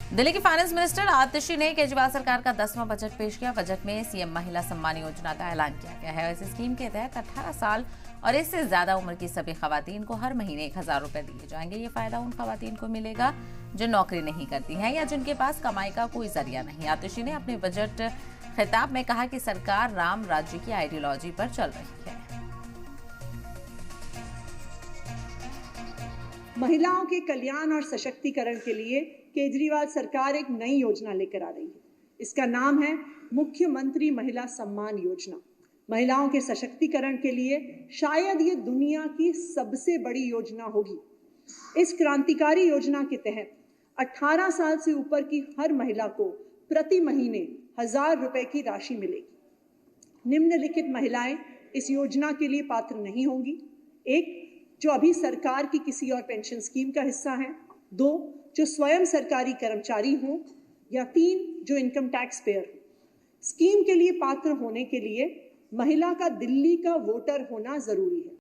दिल्ली की finance minister आतिशी ने केजरीवाल सरकार का 10वां बजट पेश किया। बजट में सीएम महिला सम्मान योजना का ऐलान किया गया है। इस स्कीम के तहत 18 साल और इससे ज्यादा उम्र की सभी खवातीन को हर महीने 1000 रुपए दिए जाएंगे। ये फायदा उन खवातीन को मिलेगा जो नौकरी नहीं करती हैं या जिनके पास कमाई का कोई जरिया नहीं। आतिशी ने अपने बजट खिताब में कहा कि सरकार राम राज्य की आइडियोलॉजी पर चल रही है। महिलाओं के कल्याण और सशक्तिकरण के लिए केजरीवाल सरकार एक नई योजना लेकर आ रही है। इसका नाम है मुख्यमंत्री महिला सम्मान योजना। महिलाओं के सशक्तिकरण के लिए शायद ये दुनिया की सबसे बड़ी योजना होगी। इस क्रांतिकारी योजना के तहत 18 साल से ऊपर की हर महिला को प्रति महीने 1000 रुपए की राशि मिलेगी। निम्नलिखित महिलाएं इस योजना के लिए पात्र नहीं होंगी। 1, जो अभी सरकार की किसी और पेंशन स्कीम का हिस्सा हैं। 2, जो स्वयं सरकारी कर्मचारी हों। या 3, जो इनकम टैक्स पेयर हो। स्कीम के लिए पात्र होने के लिए महिला का दिल्ली का वोटर होना जरूरी है।